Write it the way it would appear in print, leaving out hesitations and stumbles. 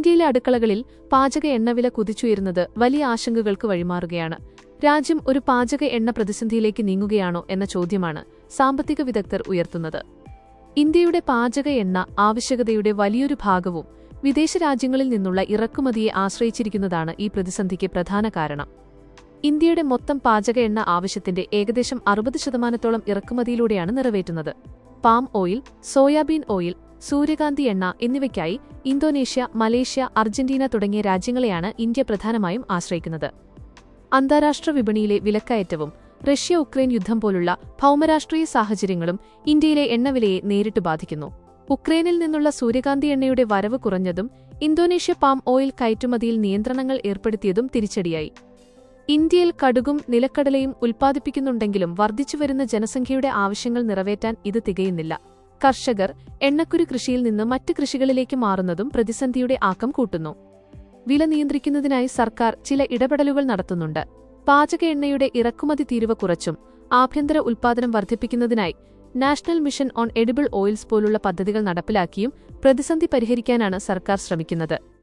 ഇന്ത്യയിലെ അടുക്കളകളിൽ പാചക എണ്ണവില കുതിച്ചുയരുന്നത് വലിയ ആശങ്കകൾക്ക് വഴിമാറുകയാണ്. രാജ്യം ഒരു പാചക എണ്ണ പ്രതിസന്ധിയിലേക്ക് നീങ്ങുകയാണോ എന്ന ചോദ്യമാണ് സാമ്പത്തിക വിദഗ്ധർ ഉയർത്തുന്നത്. ഇന്ത്യയുടെ പാചക എണ്ണ ആവശ്യകതയുടെ വലിയൊരു ഭാഗവും വിദേശ രാജ്യങ്ങളിൽ നിന്നുള്ള ഇറക്കുമതിയെ ആശ്രയിച്ചിരിക്കുന്നതാണ് ഈ പ്രതിസന്ധിക്ക് പ്രധാന കാരണം. ഇന്ത്യയുടെ മൊത്തം പാചക എണ്ണ ആവശ്യത്തിന്റെ ഏകദേശം 60% ഇറക്കുമതിയിലൂടെയാണ് നിറവേറ്റുന്നത്. പാം ഓയിൽ, സോയാബീൻ ഓയിൽ, സൂര്യകാന്തി എണ്ണ എന്നിവയ്ക്കായി ഇന്തോനേഷ്യ, മലേഷ്യ, അർജന്റീന തുടങ്ങിയ രാജ്യങ്ങളെയാണ് ഇന്ത്യ പ്രധാനമായും ആശ്രയിക്കുന്നത്. അന്താരാഷ്ട്ര വിപണിയിലെ വിലക്കയറ്റവും റഷ്യ-ഉക്രൈൻ യുദ്ധം പോലുള്ള ഭൗമരാഷ്ട്രീയ സാഹചര്യങ്ങളും ഇന്ത്യയിലെ എണ്ണവിലയെ നേരിട്ട് ബാധിക്കുന്നു. ഉക്രൈനിൽ നിന്നുള്ള സൂര്യകാന്തി എണ്ണയുടെ വരവ് കുറഞ്ഞതും ഇന്തോനേഷ്യ പാം ഓയിൽ കയറ്റുമതിയിൽ നിയന്ത്രണങ്ങൾ ഏർപ്പെടുത്തിയതും തിരിച്ചടിയായി. ഇന്ത്യയിൽ കടുകും നിലക്കടലയും ഉൽപ്പാദിപ്പിക്കുന്നുണ്ടെങ്കിലും വർദ്ധിച്ചുവരുന്ന ജനസംഖ്യയുടെ ആവശ്യങ്ങൾ നിറവേറ്റാൻ ഇത് തികയുന്നില്ല. കർഷകർ എണ്ണക്കുരു കൃഷിയിൽ നിന്ന് മറ്റ് കൃഷികളിലേക്ക് മാറുന്നതും പ്രതിസന്ധിയുടെ ആക്കം കൂട്ടുന്നു. വില നിയന്ത്രിക്കുന്നതിനായി സർക്കാർ ചില ഇടപെടലുകൾ നടത്തുന്നുണ്ട്. പാചക എണ്ണയുടെ ഇറക്കുമതി തീരുവ കുറച്ചും ആഭ്യന്തര ഉൽപ്പാദനം വർദ്ധിപ്പിക്കുന്നതിനായി national mission on edible oils പോലുള്ള പദ്ധതികൾ നടപ്പിലാക്കിയും പ്രതിസന്ധി പരിഹരിക്കാനാണ് സർക്കാർ ശ്രമിക്കുന്നത്.